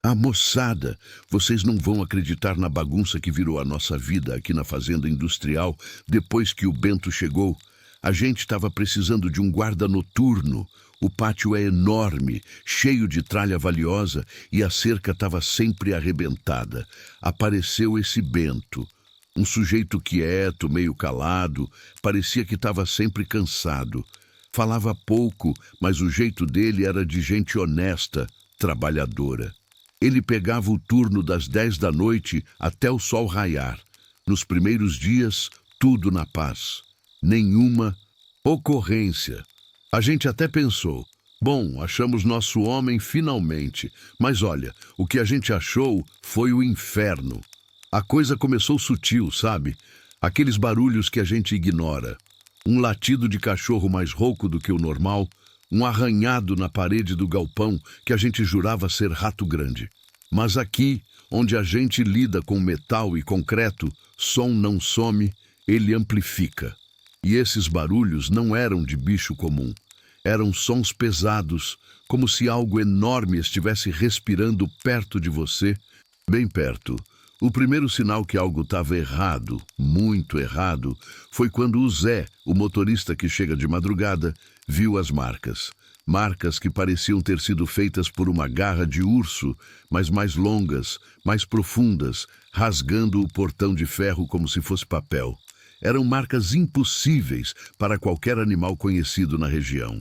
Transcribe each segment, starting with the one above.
Ah, moçada, vocês não vão acreditar na bagunça que virou a nossa vida aqui na fazenda industrial depois que o Bento chegou. A gente estava precisando de um guarda noturno. O pátio é enorme, cheio de tralha valiosa e a cerca estava sempre arrebentada. Apareceu esse Bento. Um sujeito quieto, meio calado, parecia que estava sempre cansado. Falava pouco, mas o jeito dele era de gente honesta, trabalhadora. Ele pegava o turno das 10 da noite até o sol raiar. Nos primeiros dias, tudo na paz. Nenhuma ocorrência. A gente até pensou, bom, achamos nosso homem finalmente. Mas olha, o que a gente achou foi o inferno. A coisa começou sutil, sabe? Aqueles barulhos que a gente ignora. Um latido de cachorro mais rouco do que o normal, um arranhado na parede do galpão que a gente jurava ser rato grande. Mas aqui, onde a gente lida com metal e concreto, som não some, ele amplifica. E esses barulhos não eram de bicho comum. Eram sons pesados, como se algo enorme estivesse respirando perto de você, bem perto. O primeiro sinal que algo estava errado, muito errado, foi quando o Zé, o motorista que chega de madrugada, viu as marcas. Marcas que pareciam ter sido feitas por uma garra de urso, mas mais longas, mais profundas, rasgando o portão de ferro como se fosse papel. Eram marcas impossíveis para qualquer animal conhecido na região.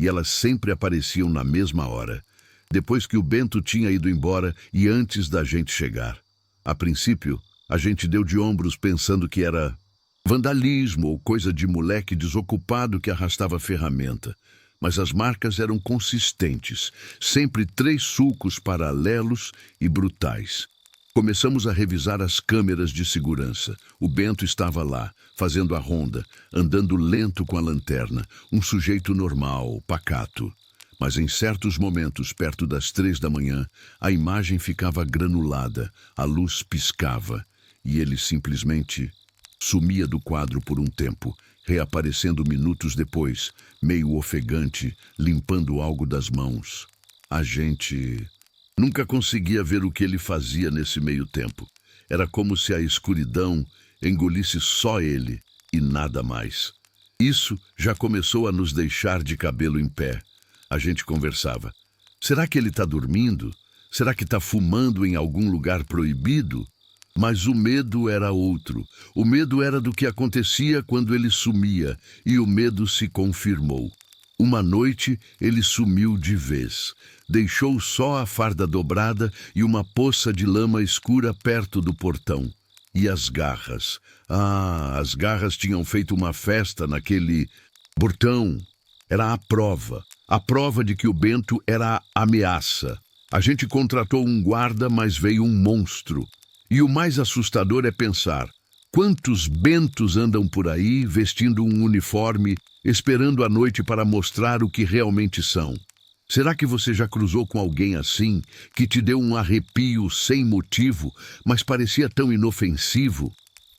E elas sempre apareciam na mesma hora, depois que o Bento tinha ido embora e antes da gente chegar. A princípio, a gente deu de ombros pensando que era vandalismo ou coisa de moleque desocupado que arrastava ferramenta. Mas as marcas eram consistentes, sempre 3 sulcos paralelos e brutais. Começamos a revisar as câmeras de segurança. O Bento estava lá, fazendo a ronda, andando lento com a lanterna, um sujeito normal, pacato. Mas em certos momentos, perto das 3 da manhã, a imagem ficava granulada, a luz piscava, e ele simplesmente sumia do quadro por um tempo, reaparecendo minutos depois, meio ofegante, limpando algo das mãos. A gente nunca conseguia ver o que ele fazia nesse meio tempo. Era como se a escuridão engolisse só ele e nada mais. Isso já começou a nos deixar de cabelo em pé. A gente conversava. Será que ele está dormindo? Será que está fumando em algum lugar proibido? Mas o medo era outro. O medo era do que acontecia quando ele sumia, e o medo se confirmou. Uma noite, ele sumiu de vez. Deixou só a farda dobrada e uma poça de lama escura perto do portão. E as garras. Ah, as garras tinham feito uma festa naquele portão. Era a prova de que o Bento era a ameaça. A gente contratou um guarda, mas veio um monstro. E o mais assustador é pensar, quantos Bentos andam por aí vestindo um uniforme, esperando a noite para mostrar o que realmente são? Será que você já cruzou com alguém assim, que te deu um arrepio sem motivo, mas parecia tão inofensivo?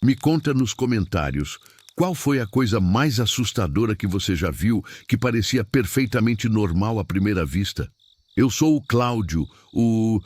Me conta nos comentários. Qual foi a coisa mais assustadora que você já viu, que parecia perfeitamente normal à primeira vista? Eu sou o Cláudio, o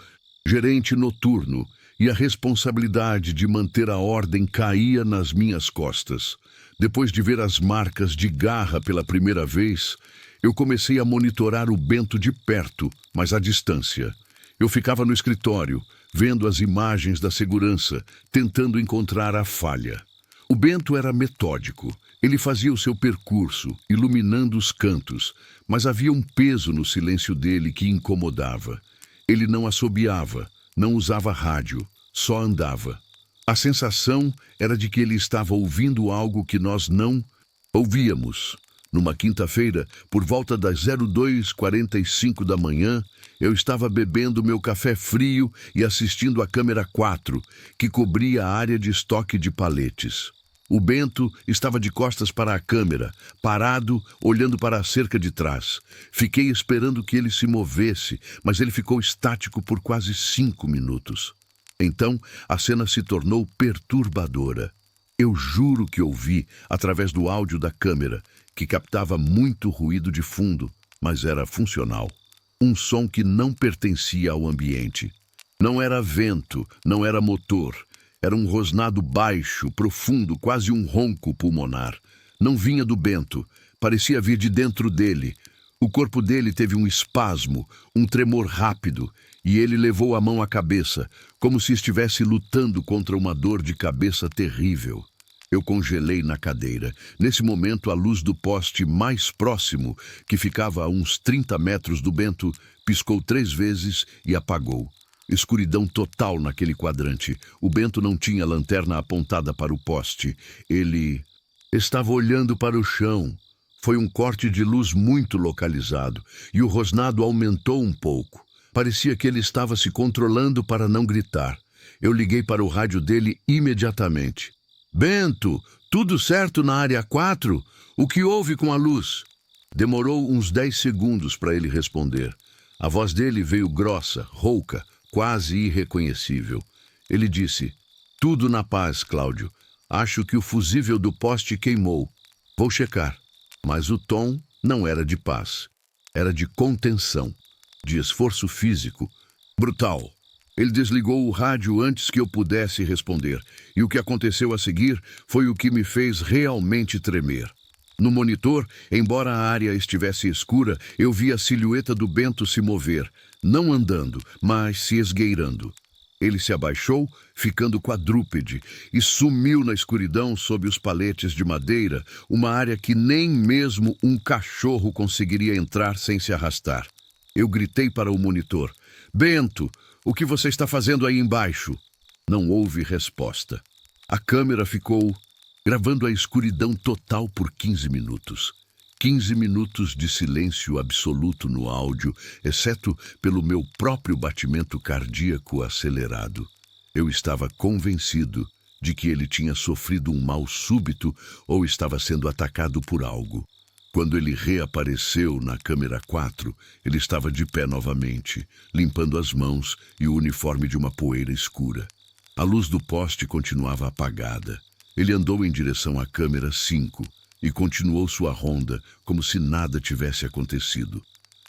gerente noturno, e a responsabilidade de manter a ordem caía nas minhas costas. Depois de ver as marcas de garra pela primeira vez, eu comecei a monitorar o Bento de perto, mas à distância. Eu ficava no escritório, vendo as imagens da segurança, tentando encontrar a falha. O Bento era metódico. Ele fazia o seu percurso, iluminando os cantos, mas havia um peso no silêncio dele que incomodava. Ele não assobiava, não usava rádio, só andava. A sensação era de que ele estava ouvindo algo que nós não ouvíamos. Numa quinta-feira, por volta das 02h45 da manhã, eu estava bebendo meu café frio e assistindo a câmera 4, que cobria a área de estoque de paletes. O Bento estava de costas para a câmera, parado, olhando para a cerca de trás. Fiquei esperando que ele se movesse, mas ele ficou estático por quase 5 minutos. Então, a cena se tornou perturbadora. Eu juro que ouvi, através do áudio da câmera, que captava muito ruído de fundo, mas era funcional. Um som que não pertencia ao ambiente. Não era vento, não era motor. Era um rosnado baixo, profundo, quase um ronco pulmonar. Não vinha do Bento, parecia vir de dentro dele. O corpo dele teve um espasmo, um tremor rápido, e ele levou a mão à cabeça, como se estivesse lutando contra uma dor de cabeça terrível. Eu congelei na cadeira. Nesse momento, a luz do poste mais próximo, que ficava a uns 30 metros do Bento, piscou 3 vezes e apagou. Escuridão total naquele quadrante. O Bento não tinha lanterna apontada para o poste. Ele estava olhando para o chão. Foi um corte de luz muito localizado, e o rosnado aumentou um pouco. Parecia que ele estava se controlando para não gritar. Eu liguei para o rádio dele imediatamente. Bento, tudo certo na área 4? O que houve com a luz? Demorou uns 10 segundos para ele responder. A voz dele veio grossa, rouca, quase irreconhecível. Ele disse: tudo na paz, Cláudio. Acho que o fusível do poste queimou. Vou checar. Mas o tom não era de paz. Era de contenção, de esforço físico. Brutal. Ele desligou o rádio antes que eu pudesse responder, e o que aconteceu a seguir foi o que me fez realmente tremer. No monitor, embora a área estivesse escura, eu vi a silhueta do Bento se mover, não andando, mas se esgueirando. Ele se abaixou, ficando quadrúpede, e sumiu na escuridão sob os paletes de madeira, uma área que nem mesmo um cachorro conseguiria entrar sem se arrastar. Eu gritei para o monitor: Bento, o que você está fazendo aí embaixo? Não houve resposta. A câmera ficou gravando a escuridão total por 15 minutos. 15 minutos de silêncio absoluto no áudio, exceto pelo meu próprio batimento cardíaco acelerado. Eu estava convencido de que ele tinha sofrido um mal súbito ou estava sendo atacado por algo. Quando ele reapareceu na câmera 4, ele estava de pé novamente, limpando as mãos e o uniforme de uma poeira escura. A luz do poste continuava apagada. Ele andou em direção à câmera 5 e continuou sua ronda como se nada tivesse acontecido.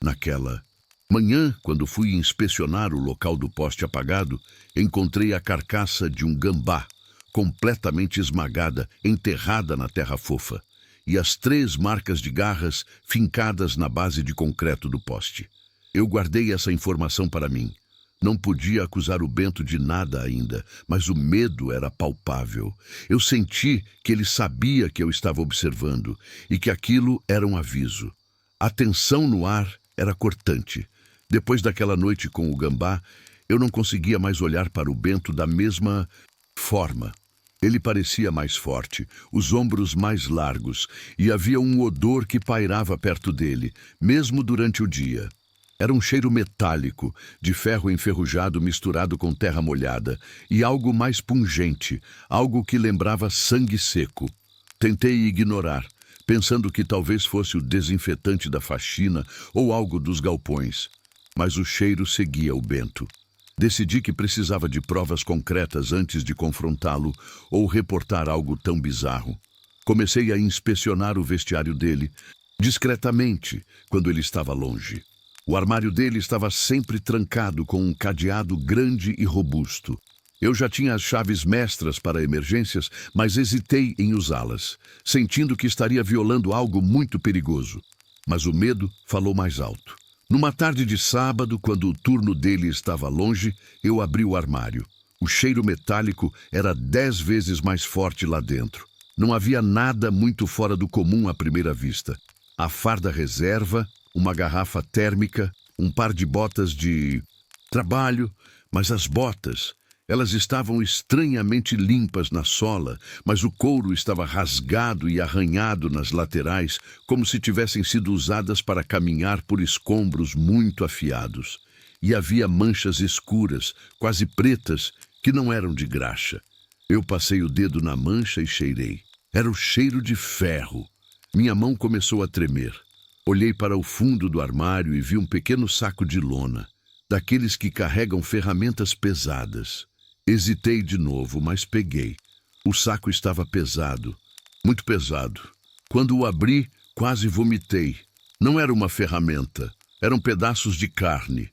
Naquela manhã, quando fui inspecionar o local do poste apagado, encontrei a carcaça de um gambá, completamente esmagada, enterrada na terra fofa, e as 3 marcas de garras fincadas na base de concreto do poste. Eu guardei essa informação para mim. Não podia acusar o Bento de nada ainda, mas o medo era palpável. Eu senti que ele sabia que eu estava observando e que aquilo era um aviso. A tensão no ar era cortante. Depois daquela noite com o gambá, eu não conseguia mais olhar para o Bento da mesma forma. Ele parecia mais forte, os ombros mais largos, e havia um odor que pairava perto dele, mesmo durante o dia. Era um cheiro metálico, de ferro enferrujado misturado com terra molhada, e algo mais pungente, algo que lembrava sangue seco. Tentei ignorar, pensando que talvez fosse o desinfetante da faxina ou algo dos galpões, mas o cheiro seguia o Bento. Decidi que precisava de provas concretas antes de confrontá-lo ou reportar algo tão bizarro. Comecei a inspecionar o vestiário dele, discretamente, quando ele estava longe. O armário dele estava sempre trancado com um cadeado grande e robusto. Eu já tinha as chaves mestras para emergências, mas hesitei em usá-las, sentindo que estaria violando algo muito perigoso. Mas o medo falou mais alto. Numa tarde de sábado, quando o turno dele estava longe, eu abri o armário. O cheiro metálico era 10 vezes mais forte lá dentro. Não havia nada muito fora do comum à primeira vista. A farda reserva, uma garrafa térmica, um par de botas de trabalho, mas as botas, elas estavam estranhamente limpas na sola, mas o couro estava rasgado e arranhado nas laterais, como se tivessem sido usadas para caminhar por escombros muito afiados. E havia manchas escuras, quase pretas, que não eram de graxa. Eu passei o dedo na mancha e cheirei. Era o cheiro de ferro. Minha mão começou a tremer. Olhei para o fundo do armário e vi um pequeno saco de lona, daqueles que carregam ferramentas pesadas. Hesitei de novo, mas peguei. O saco estava pesado, muito pesado. Quando o abri, quase vomitei. Não era uma ferramenta, eram pedaços de carne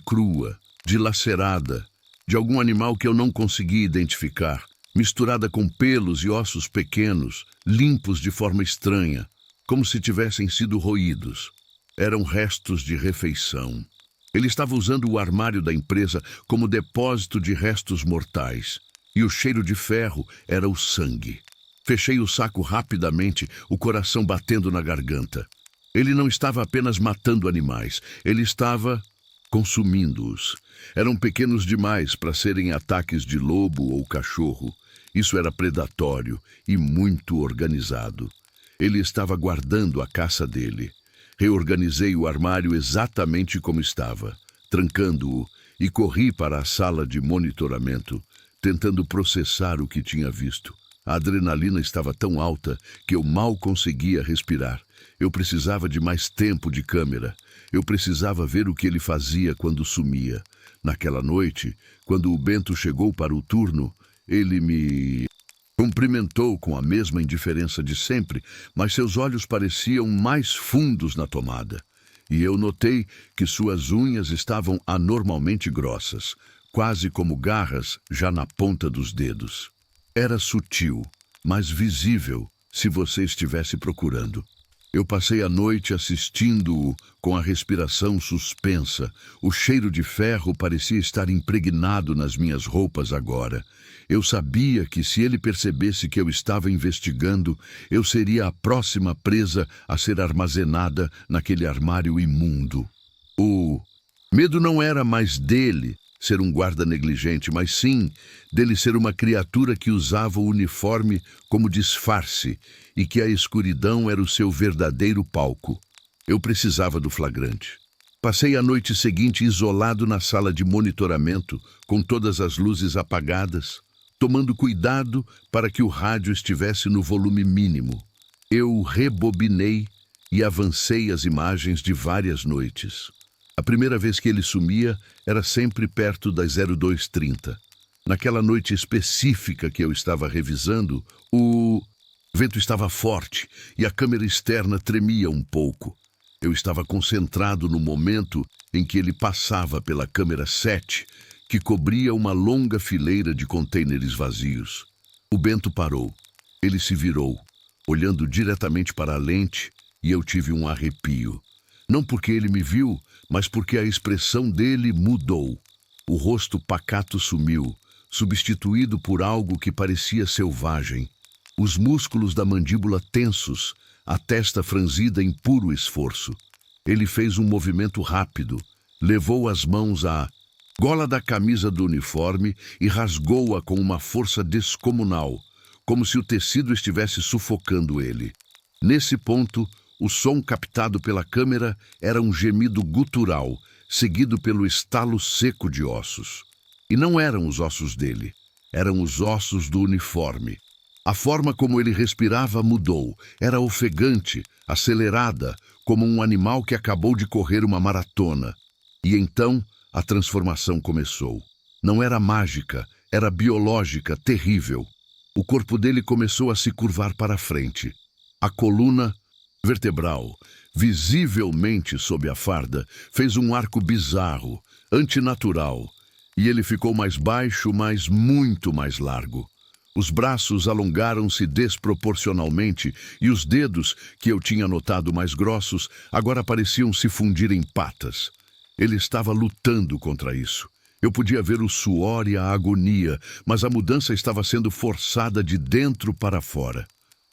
crua, dilacerada, de algum animal que eu não conseguia identificar, misturada com pelos e ossos pequenos, limpos de forma estranha, como se tivessem sido roídos. Eram restos de refeição. Ele estava usando o armário da empresa como depósito de restos mortais, e o cheiro de ferro era o sangue. Fechei o saco rapidamente, o coração batendo na garganta. Ele não estava apenas matando animais, ele estava consumindo-os. Eram pequenos demais para serem ataques de lobo ou cachorro. Isso era predatório e muito organizado. Ele estava guardando a caça dele. Reorganizei o armário exatamente como estava, trancando-o, e corri para a sala de monitoramento, tentando processar o que tinha visto. A adrenalina estava tão alta que eu mal conseguia respirar. Eu precisava de mais tempo de câmera. Eu precisava ver o que ele fazia quando sumia. Naquela noite, quando o Bento chegou para o turno, ele me cumprimentou com a mesma indiferença de sempre, mas seus olhos pareciam mais fundos na tomada. E eu notei que suas unhas estavam anormalmente grossas, quase como garras já na ponta dos dedos. Era sutil, mas visível se você estivesse procurando. Eu passei a noite assistindo-o com a respiração suspensa. O cheiro de ferro parecia estar impregnado nas minhas roupas agora. Eu sabia que se ele percebesse que eu estava investigando, eu seria a próxima presa a ser armazenada naquele armário imundo. O medo não era mais dele ser um guarda negligente, mas sim dele ser uma criatura que usava o uniforme como disfarce e que a escuridão era o seu verdadeiro palco. Eu precisava do flagrante. Passei a noite seguinte isolado na sala de monitoramento, com todas as luzes apagadas, tomando cuidado para que o rádio estivesse no volume mínimo. Eu rebobinei e avancei as imagens de várias noites. A primeira vez que ele sumia era sempre perto das 02:30. Naquela noite específica que eu estava revisando, o vento estava forte e a câmera externa tremia um pouco. Eu estava concentrado no momento em que ele passava pela câmera 7, que cobria uma longa fileira de contêineres vazios. O Bento parou. Ele se virou, olhando diretamente para a lente, e eu tive um arrepio. Não porque ele me viu, mas porque a expressão dele mudou. O rosto pacato sumiu, substituído por algo que parecia selvagem. Os músculos da mandíbula tensos, a testa franzida em puro esforço. Ele fez um movimento rápido, levou as mãos à gola da camisa do uniforme e rasgou-a com uma força descomunal, como se o tecido estivesse sufocando ele. Nesse ponto, o som captado pela câmera era um gemido gutural, seguido pelo estalo seco de ossos. E não eram os ossos dele, eram os ossos do uniforme. A forma como ele respirava mudou, era ofegante, acelerada, como um animal que acabou de correr uma maratona. E então a transformação começou. Não era mágica, era biológica, terrível. O corpo dele começou a se curvar para frente. A coluna vertebral, visivelmente sob a farda, fez um arco bizarro, antinatural, e ele ficou mais baixo, mas muito mais largo. Os braços alongaram-se desproporcionalmente e os dedos, que eu tinha notado mais grossos, agora pareciam se fundir em patas. Ele estava lutando contra isso. Eu podia ver o suor e a agonia, mas a mudança estava sendo forçada de dentro para fora.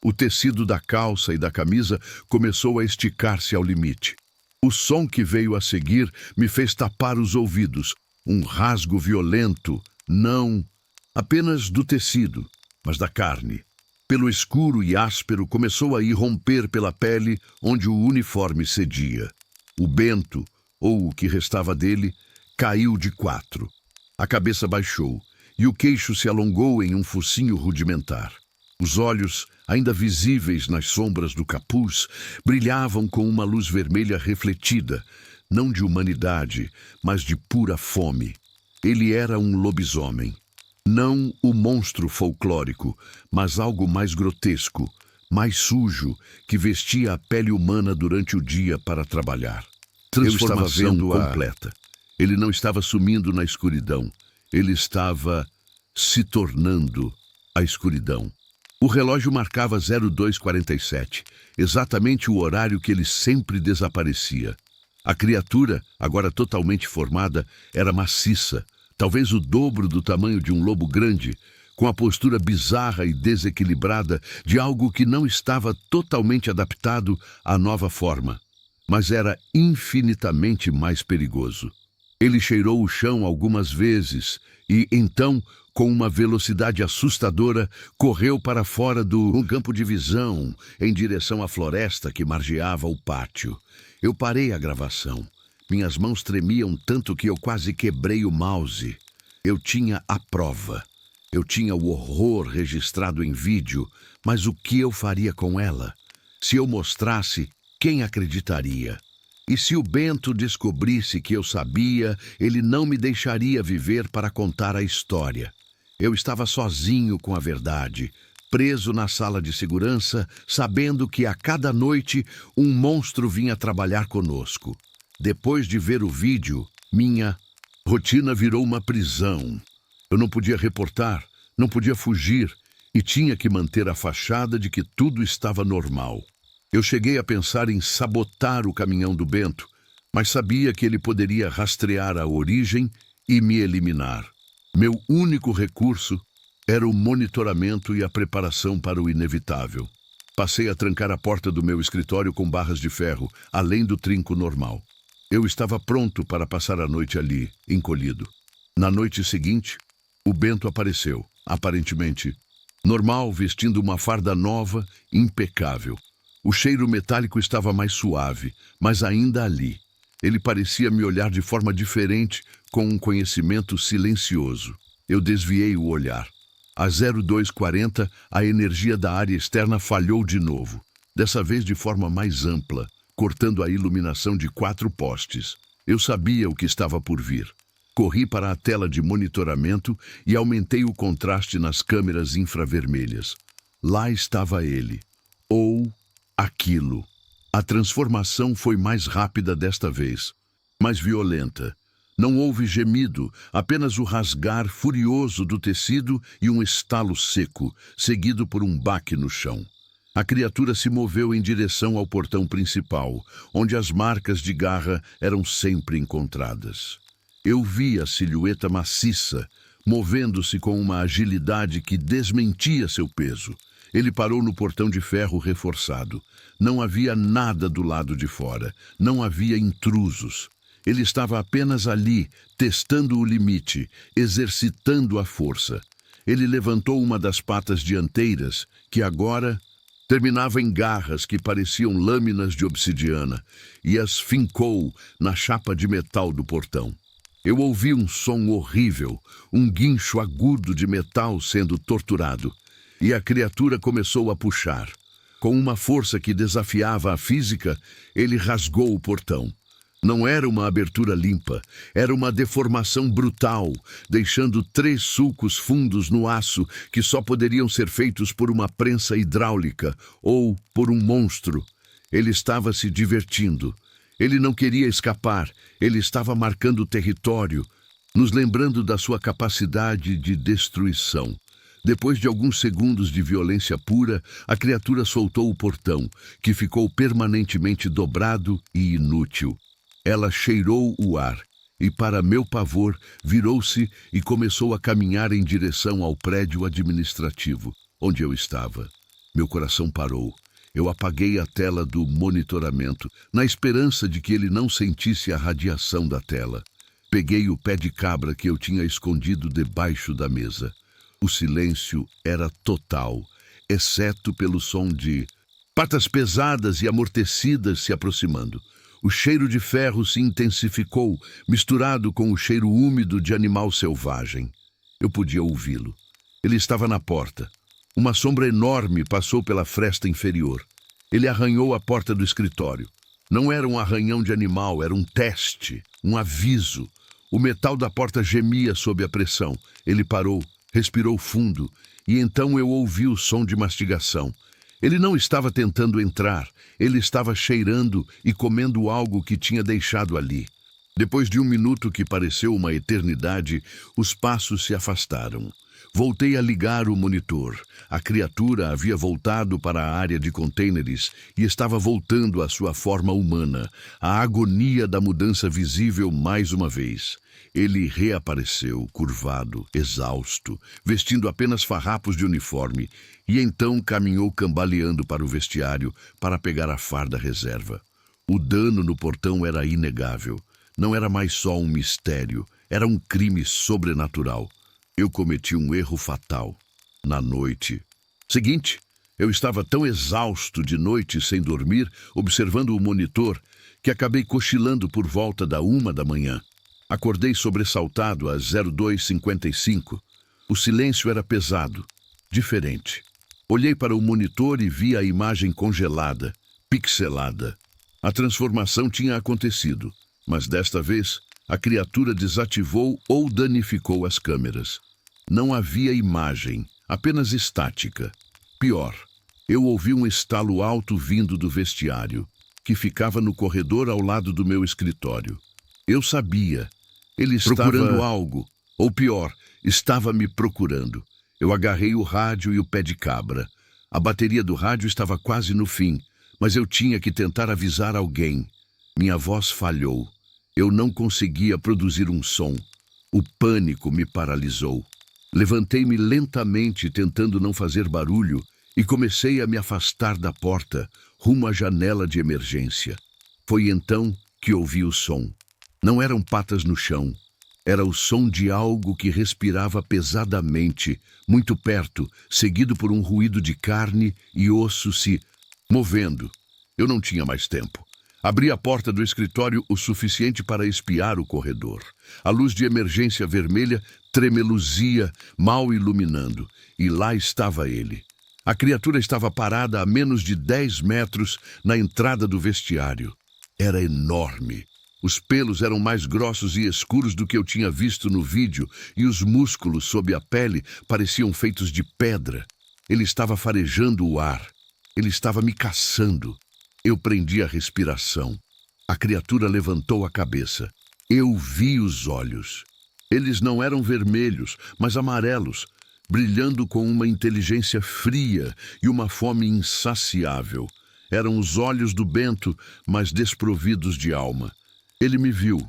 O tecido da calça e da camisa começou a esticar-se ao limite. O som que veio a seguir me fez tapar os ouvidos. Um rasgo violento, não apenas do tecido, mas da carne. Pelo escuro e áspero começou a irromper pela pele onde o uniforme cedia. O Bento, ou o que restava dele, caiu de 4. A cabeça baixou e o queixo se alongou em um focinho rudimentar. Os olhos, ainda visíveis nas sombras do capuz, brilhavam com uma luz vermelha refletida, não de humanidade, mas de pura fome. Ele era um lobisomem. Não o monstro folclórico, mas algo mais grotesco, mais sujo, que vestia a pele humana durante o dia para trabalhar. Transformação completa. Ele não estava sumindo na escuridão. Ele estava se tornando a escuridão. O relógio marcava 02:47, exatamente o horário que ele sempre desaparecia. A criatura, agora totalmente formada, era maciça, talvez o dobro do tamanho de um lobo grande, com a postura bizarra e desequilibrada de algo que não estava totalmente adaptado à nova forma, mas era infinitamente mais perigoso. Ele cheirou o chão algumas vezes e, então, com uma velocidade assustadora, correu para fora do campo de visão, em direção à floresta que margeava o pátio. Eu parei a gravação. Minhas mãos tremiam tanto que eu quase quebrei o mouse. Eu tinha a prova. Eu tinha o horror registrado em vídeo, mas o que eu faria com ela? Se eu mostrasse, quem acreditaria? E se o Bento descobrisse que eu sabia, ele não me deixaria viver para contar a história. Eu estava sozinho com a verdade, preso na sala de segurança, sabendo que a cada noite um monstro vinha trabalhar conosco. Depois de ver o vídeo, minha rotina virou uma prisão. Eu não podia reportar, não podia fugir e tinha que manter a fachada de que tudo estava normal. Eu cheguei a pensar em sabotar o caminhão do Bento, mas sabia que ele poderia rastrear a origem e me eliminar. Meu único recurso era o monitoramento e a preparação para o inevitável. Passei a trancar a porta do meu escritório com barras de ferro, além do trinco normal. Eu estava pronto para passar a noite ali, encolhido. Na noite seguinte, o Bento apareceu, aparentemente normal, vestindo uma farda nova, impecável. O cheiro metálico estava mais suave, mas ainda ali. Ele parecia me olhar de forma diferente, com um conhecimento silencioso. Eu desviei o olhar. Às 02:40, a energia da área externa falhou de novo, dessa vez de forma mais ampla, cortando a iluminação de 4 postes. Eu sabia o que estava por vir. Corri para a tela de monitoramento e aumentei o contraste nas câmeras infravermelhas. Lá estava ele. Ou aquilo. A transformação foi mais rápida desta vez, mais violenta. Não houve gemido, apenas o rasgar furioso do tecido e um estalo seco, seguido por um baque no chão. A criatura se moveu em direção ao portão principal, onde as marcas de garra eram sempre encontradas. Eu vi a silhueta maciça, movendo-se com uma agilidade que desmentia seu peso. Ele parou no portão de ferro reforçado. Não havia nada do lado de fora. Não havia intrusos. Ele estava apenas ali, testando o limite, exercitando a força. Ele levantou uma das patas dianteiras, que agora terminava em garras que pareciam lâminas de obsidiana, e as fincou na chapa de metal do portão. Eu ouvi um som horrível, um guincho agudo de metal sendo torturado. E a criatura começou a puxar. Com uma força que desafiava a física, ele rasgou o portão. Não era uma abertura limpa, era uma deformação brutal, deixando 3 sulcos fundos no aço que só poderiam ser feitos por uma prensa hidráulica ou por um monstro. Ele estava se divertindo. Ele não queria escapar, ele estava marcando território, nos lembrando da sua capacidade de destruição. Depois de alguns segundos de violência pura, a criatura soltou o portão, que ficou permanentemente dobrado e inútil. Ela cheirou o ar e, para meu pavor, virou-se e começou a caminhar em direção ao prédio administrativo, onde eu estava. Meu coração parou. Eu apaguei a tela do monitoramento, na esperança de que ele não sentisse a radiação da tela. Peguei o pé de cabra que eu tinha escondido debaixo da mesa. O silêncio era total, exceto pelo som de patas pesadas e amortecidas se aproximando. O cheiro de ferro se intensificou, misturado com o cheiro úmido de animal selvagem. Eu podia ouvi-lo. Ele estava na porta. Uma sombra enorme passou pela fresta inferior. Ele arranhou a porta do escritório. Não era um arranhão de animal, era um teste, um aviso. O metal da porta gemia sob a pressão. Ele parou. Respirou fundo, e então eu ouvi o som de mastigação. Ele não estava tentando entrar, ele estava cheirando e comendo algo que tinha deixado ali. Depois de um minuto que pareceu uma eternidade, os passos se afastaram. Voltei a ligar o monitor. A criatura havia voltado para a área de contêineres e estava voltando à sua forma humana, a agonia da mudança visível mais uma vez. Ele reapareceu, curvado, exausto, vestindo apenas farrapos de uniforme, e então caminhou cambaleando para o vestiário para pegar a farda reserva. O dano no portão era inegável. Não era mais só um mistério, era um crime sobrenatural. Eu cometi um erro fatal. Na noite seguinte, eu estava tão exausto de noite sem dormir, observando o monitor, que acabei cochilando por volta da 1 da manhã. Acordei sobressaltado às 02:55. O silêncio era pesado, diferente. Olhei para o monitor e vi a imagem congelada, pixelada. A transformação tinha acontecido, mas desta vez a criatura desativou ou danificou as câmeras. Não havia imagem, apenas estática. Pior, eu ouvi um estalo alto vindo do vestiário, que ficava no corredor ao lado do meu escritório. Eu sabia. Ele estava procurando algo, ou pior, estava me procurando. Eu agarrei o rádio e o pé de cabra. A bateria do rádio estava quase no fim, mas eu tinha que tentar avisar alguém. Minha voz falhou. Eu não conseguia produzir um som. O pânico me paralisou. Levantei-me lentamente, tentando não fazer barulho, e comecei a me afastar da porta, rumo à janela de emergência. Foi então que ouvi o som. Não eram patas no chão. Era o som de algo que respirava pesadamente, muito perto, seguido por um ruído de carne e osso se movendo. Eu não tinha mais tempo. Abri a porta do escritório o suficiente para espiar o corredor. A luz de emergência vermelha tremeluzia, mal iluminando, e lá estava ele. A criatura estava parada a menos de 10 metros na entrada do vestiário. Era enorme. Os pelos eram mais grossos e escuros do que eu tinha visto no vídeo, e os músculos sob a pele pareciam feitos de pedra. Ele estava farejando o ar. Ele estava me caçando. Eu prendi a respiração. A criatura levantou a cabeça. Eu vi os olhos. Eles não eram vermelhos, mas amarelos, brilhando com uma inteligência fria e uma fome insaciável. Eram os olhos do Bento, mas desprovidos de alma. Ele me viu.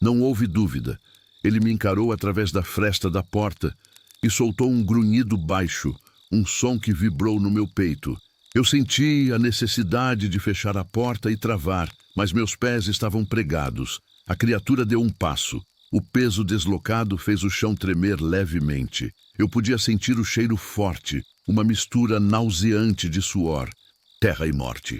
Não houve dúvida. Ele me encarou através da fresta da porta e soltou um grunhido baixo, um som que vibrou no meu peito. Eu senti a necessidade de fechar a porta e travar, mas meus pés estavam pregados. A criatura deu um passo. O peso deslocado fez o chão tremer levemente. Eu podia sentir o cheiro forte, uma mistura nauseante de suor, terra e morte.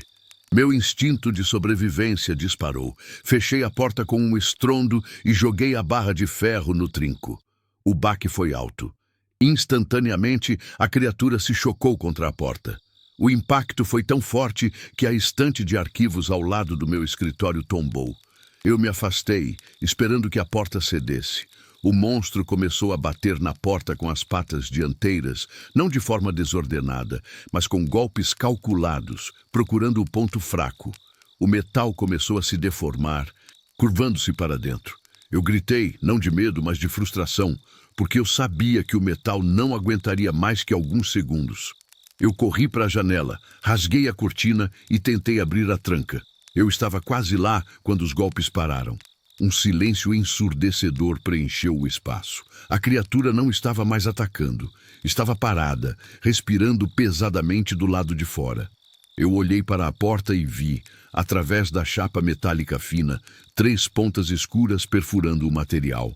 Meu instinto de sobrevivência disparou. Fechei a porta com um estrondo e joguei a barra de ferro no trinco. O baque foi alto. Instantaneamente, a criatura se chocou contra a porta. O impacto foi tão forte que a estante de arquivos ao lado do meu escritório tombou. Eu me afastei, esperando que a porta cedesse. O monstro começou a bater na porta com as patas dianteiras, não de forma desordenada, mas com golpes calculados, procurando o ponto fraco. O metal começou a se deformar, curvando-se para dentro. Eu gritei, não de medo, mas de frustração, porque eu sabia que o metal não aguentaria mais que alguns segundos. Eu corri para a janela, rasguei a cortina e tentei abrir a tranca. Eu estava quase lá quando os golpes pararam. Um silêncio ensurdecedor preencheu o espaço. A criatura não estava mais atacando. Estava parada, respirando pesadamente do lado de fora. Eu olhei para a porta e vi, através da chapa metálica fina, 3 pontas escuras perfurando o material.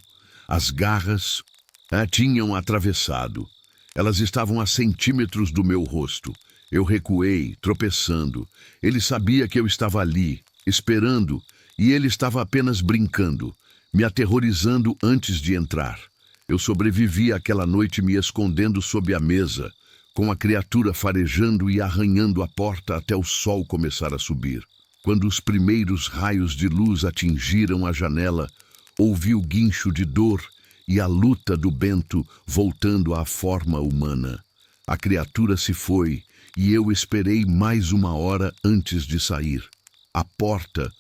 As garras a tinham atravessado. Elas estavam a centímetros do meu rosto. Eu recuei, tropeçando. Ele sabia que eu estava ali, esperando, e ele estava apenas brincando, me aterrorizando antes de entrar. Eu sobrevivi àquela noite me escondendo sob a mesa, com a criatura farejando e arranhando a porta até o sol começar a subir. Quando os primeiros raios de luz atingiram a janela, ouvi o guincho de dor e a luta do Bento voltando à forma humana. A criatura se foi e eu esperei mais 1 hora antes de sair. A porta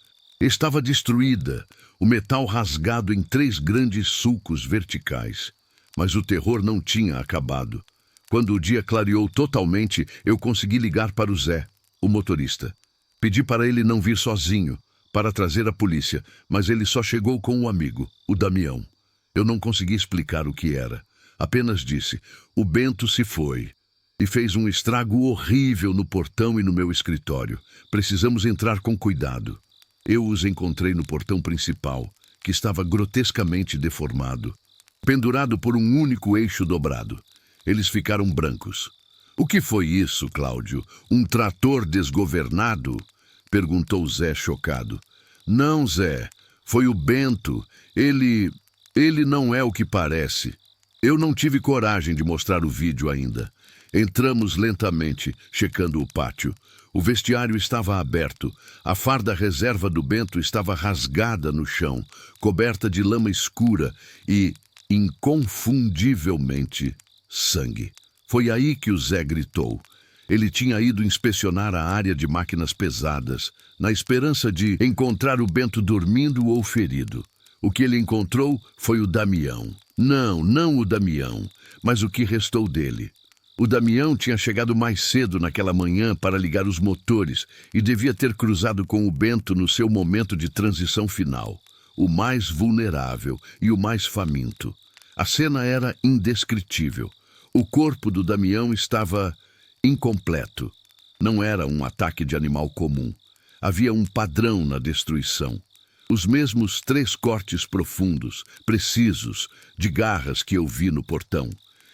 estava destruída, o metal rasgado em 3 grandes sulcos verticais. Mas o terror não tinha acabado. Quando o dia clareou totalmente, eu consegui ligar para o Zé, o motorista. Pedi para ele não vir sozinho, para trazer a polícia, mas ele só chegou com um amigo, o Damião. Eu não consegui explicar o que era. Apenas disse: o Bento se foi. E fez um estrago horrível no portão e no meu escritório. Precisamos entrar com cuidado. Eu os encontrei no portão principal, que estava grotescamente deformado, pendurado por um único eixo dobrado. Eles ficaram brancos. O que foi isso, Cláudio? Um trator desgovernado? Perguntou Zé chocado. Não, Zé. Foi o Bento. Ele não é o que parece. Eu não tive coragem de mostrar o vídeo ainda. Entramos lentamente, checando o pátio. O vestiário estava aberto. A farda reserva do Bento estava rasgada no chão, coberta de lama escura e, inconfundivelmente, sangue. Foi aí que o Zé gritou. Ele tinha ido inspecionar a área de máquinas pesadas, na esperança de encontrar o Bento dormindo ou ferido. O que ele encontrou foi o Damião. Não o Damião, mas o que restou dele. O Damião tinha chegado mais cedo naquela manhã para ligar os motores e devia ter cruzado com o Bento no seu momento de transição final, o mais vulnerável e o mais faminto. A cena era indescritível. O corpo do Damião estava incompleto. Não era um ataque de animal comum. Havia um padrão na destruição. Os mesmos 3 cortes profundos, precisos, de garras que eu vi no portão.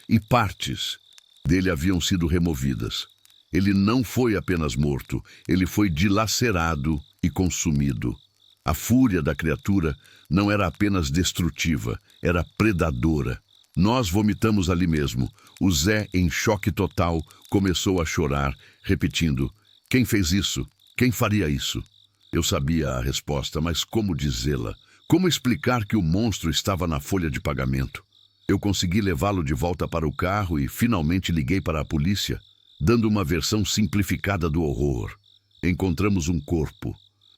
E partes dele haviam sido removidas. Ele não foi apenas morto, ele foi dilacerado e consumido. A fúria da criatura não era apenas destrutiva, era predadora. Nós vomitamos ali mesmo. O Zé, em choque total, começou a chorar, repetindo: quem fez isso? Quem faria isso? Eu sabia a resposta, mas como dizê-la? Como explicar que o monstro estava na folha de pagamento? Eu consegui levá-lo de volta para o carro e finalmente liguei para a polícia, dando uma versão simplificada do horror. Encontramos um corpo.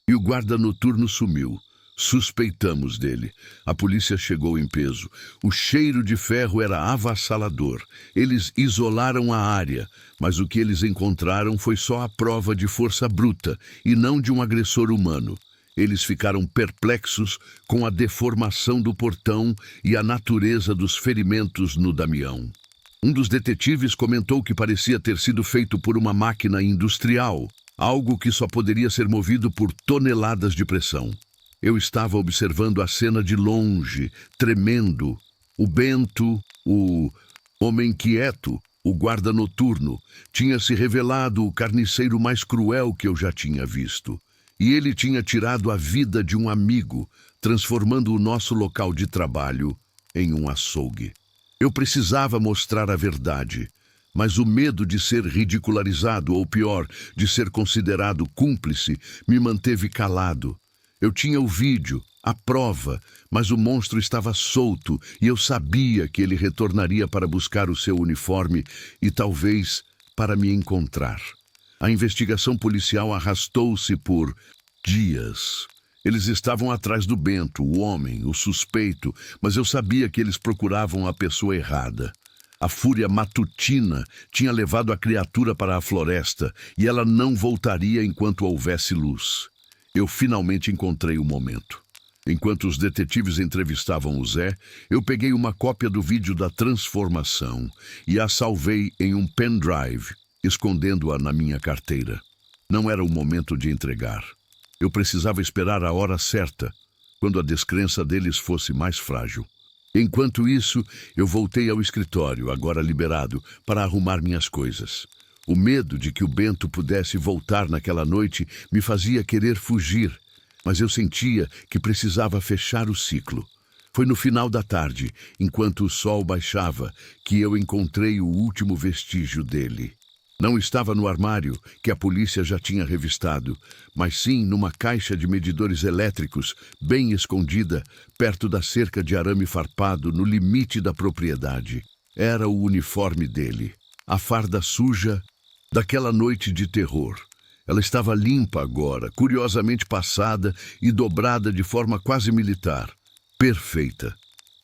E o guarda noturno sumiu. Suspeitamos dele. A polícia chegou em peso. O cheiro de ferro era avassalador. Eles isolaram a área, mas o que eles encontraram foi só a prova de força bruta e não de um agressor humano. Eles ficaram perplexos com a deformação do portão e a natureza dos ferimentos no Damião. Um dos detetives comentou que parecia ter sido feito por uma máquina industrial, algo que só poderia ser movido por toneladas de pressão. Eu estava observando a cena de longe, tremendo. O Bento, o homem quieto, o guarda noturno, tinha se revelado o carniceiro mais cruel que eu já tinha visto. E ele tinha tirado a vida de um amigo, transformando o nosso local de trabalho em um açougue. Eu precisava mostrar a verdade, mas o medo de ser ridicularizado, ou pior, de ser considerado cúmplice, me manteve calado. Eu tinha o vídeo, a prova, mas o monstro estava solto e eu sabia que ele retornaria para buscar o seu uniforme e talvez para me encontrar. A investigação policial arrastou-se por dias. Eles estavam atrás do Bento, o homem, o suspeito, mas eu sabia que eles procuravam a pessoa errada. A fúria matutina tinha levado a criatura para a floresta e ela não voltaria enquanto houvesse luz. Eu finalmente encontrei o momento. Enquanto os detetives entrevistavam o Zé, eu peguei uma cópia do vídeo da transformação e a salvei em um pendrive, escondendo-a na minha carteira. Não era o momento de entregar. Eu precisava esperar a hora certa, quando a descrença deles fosse mais frágil. Enquanto isso, eu voltei ao escritório, agora liberado, para arrumar minhas coisas. O medo de que o Bento pudesse voltar naquela noite me fazia querer fugir, mas eu sentia que precisava fechar o ciclo. Foi no final da tarde, enquanto o sol baixava, que eu encontrei o último vestígio dele. Não estava no armário, que a polícia já tinha revistado, mas sim numa caixa de medidores elétricos, bem escondida, perto da cerca de arame farpado no limite da propriedade. Era o uniforme dele, a farda suja daquela noite de terror. Ela estava limpa agora, curiosamente passada e dobrada de forma quase militar. Perfeita.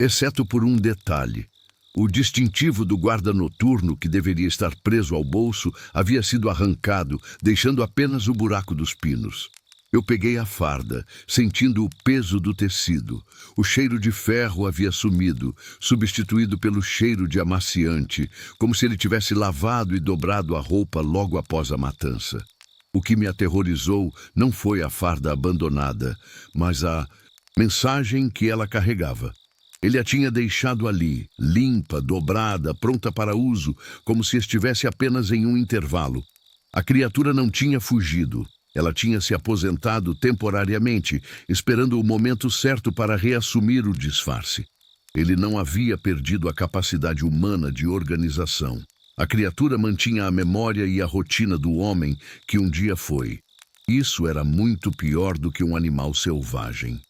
Exceto por um detalhe. O distintivo do guarda noturno, que deveria estar preso ao bolso, havia sido arrancado, deixando apenas o buraco dos pinos. Eu peguei a farda, sentindo o peso do tecido. O cheiro de ferro havia sumido, substituído pelo cheiro de amaciante, como se ele tivesse lavado e dobrado a roupa logo após a matança. O que me aterrorizou não foi a farda abandonada, mas a mensagem que ela carregava. Ele a tinha deixado ali, limpa, dobrada, pronta para uso, como se estivesse apenas em um intervalo. A criatura não tinha fugido. Ela tinha se aposentado temporariamente, esperando o momento certo para reassumir o disfarce. Ele não havia perdido a capacidade humana de organização. A criatura mantinha a memória e a rotina do homem que um dia foi. Isso era muito pior do que um animal selvagem.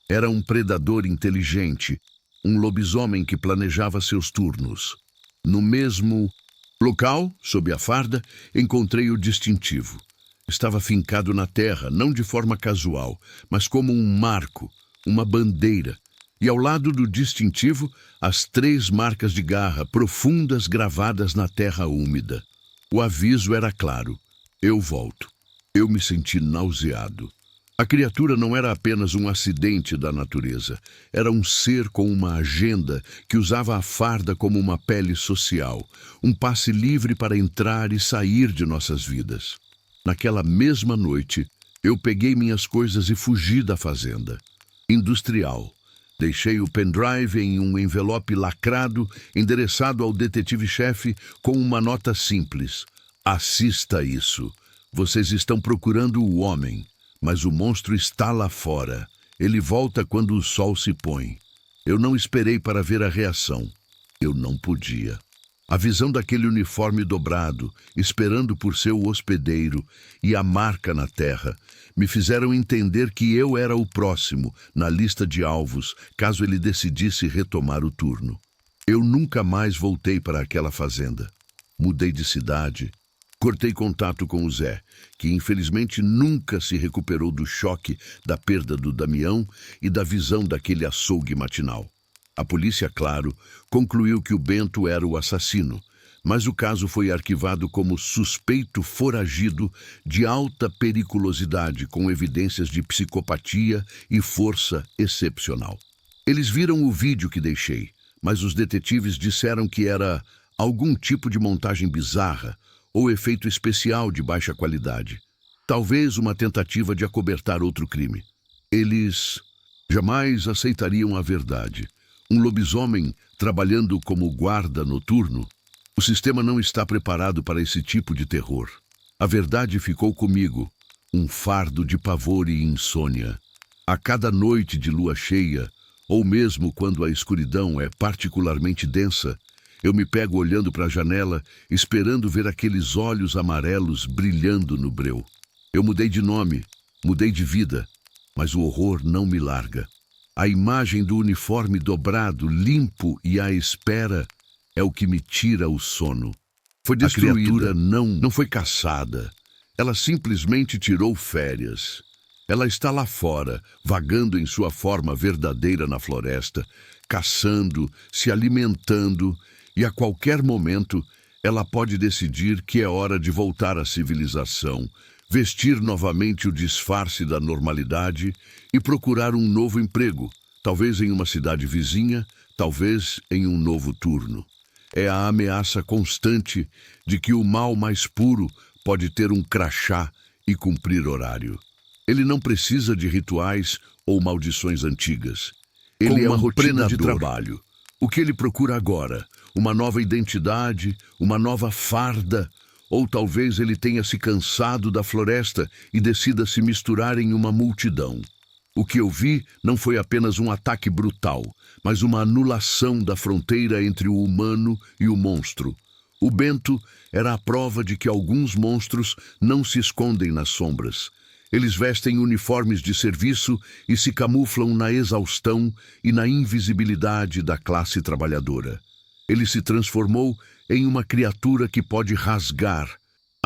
Era um predador inteligente, um lobisomem que planejava seus turnos. No mesmo local, sob a farda, encontrei o distintivo. Estava fincado na terra, não de forma casual, mas como um marco, uma bandeira. E ao lado do distintivo, as 3 marcas de garra profundas gravadas na terra úmida. O aviso era claro. Eu volto. Eu me senti nauseado. A criatura não era apenas um acidente da natureza. Era um ser com uma agenda que usava a farda como uma pele social, um passe livre para entrar e sair de nossas vidas. Naquela mesma noite, eu peguei minhas coisas e fugi da fazenda. Industrial. Deixei o pendrive em um envelope lacrado, endereçado ao detetive-chefe com uma nota simples. Assista isso. Vocês estão procurando o homem. Mas o monstro está lá fora. Ele volta quando o sol se põe. Eu não esperei para ver a reação. Eu não podia. A visão daquele uniforme dobrado, esperando por seu hospedeiro, e a marca na terra, me fizeram entender que eu era o próximo na lista de alvos, caso ele decidisse retomar o turno. Eu nunca mais voltei para aquela fazenda. Mudei de cidade. Cortei contato com o Zé, que infelizmente nunca se recuperou do choque da perda do Damião e da visão daquele açougue matinal. A polícia, claro, concluiu que o Bento era o assassino, mas o caso foi arquivado como suspeito foragido de alta periculosidade com evidências de psicopatia e força excepcional. Eles viram o vídeo que deixei, mas os detetives disseram que era algum tipo de montagem bizarra ou efeito especial de baixa qualidade. Talvez uma tentativa de acobertar outro crime. Eles jamais aceitariam a verdade. Um lobisomem trabalhando como guarda noturno? O sistema não está preparado para esse tipo de terror. A verdade ficou comigo, um fardo de pavor e insônia. A cada noite de lua cheia, ou mesmo quando a escuridão é particularmente densa, eu me pego olhando para a janela, esperando ver aqueles olhos amarelos brilhando no breu. Eu mudei de nome, mudei de vida, mas o horror não me larga. A imagem do uniforme dobrado, limpo e à espera é o que me tira o sono. Foi destruída. A criatura não foi caçada. Ela simplesmente tirou férias. Ela está lá fora, vagando em sua forma verdadeira na floresta, caçando, se alimentando, e a qualquer momento ela pode decidir que é hora de voltar à civilização, vestir novamente o disfarce da normalidade e procurar um novo emprego, talvez em uma cidade vizinha, talvez em um novo turno. É a ameaça constante de que o mal mais puro pode ter um crachá e cumprir horário. Ele não precisa de rituais ou maldições antigas. Ele é uma rotina de trabalho. O que ele procura agora? Uma nova identidade, uma nova farda, ou talvez ele tenha se cansado da floresta e decida se misturar em uma multidão. O que eu vi não foi apenas um ataque brutal, mas uma anulação da fronteira entre o humano e o monstro. O Bento era a prova de que alguns monstros não se escondem nas sombras. Eles vestem uniformes de serviço e se camuflam na exaustão e na invisibilidade da classe trabalhadora. Ele se transformou em uma criatura que pode rasgar,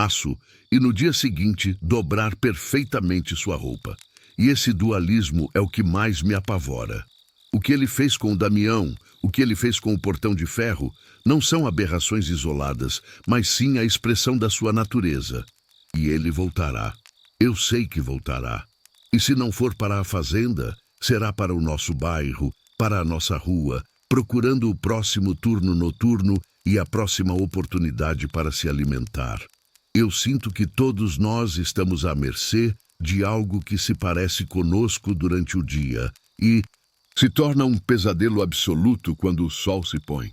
aço e no dia seguinte dobrar perfeitamente sua roupa. E esse dualismo é o que mais me apavora. O que ele fez com o Damião, o que ele fez com o Portão de Ferro, não são aberrações isoladas, mas sim a expressão da sua natureza. E ele voltará. Eu sei que voltará. E se não for para a fazenda, será para o nosso bairro, para a nossa rua, procurando o próximo turno noturno e a próxima oportunidade para se alimentar. Eu sinto que todos nós estamos à mercê de algo que se parece conosco durante o dia e se torna um pesadelo absoluto quando o sol se põe.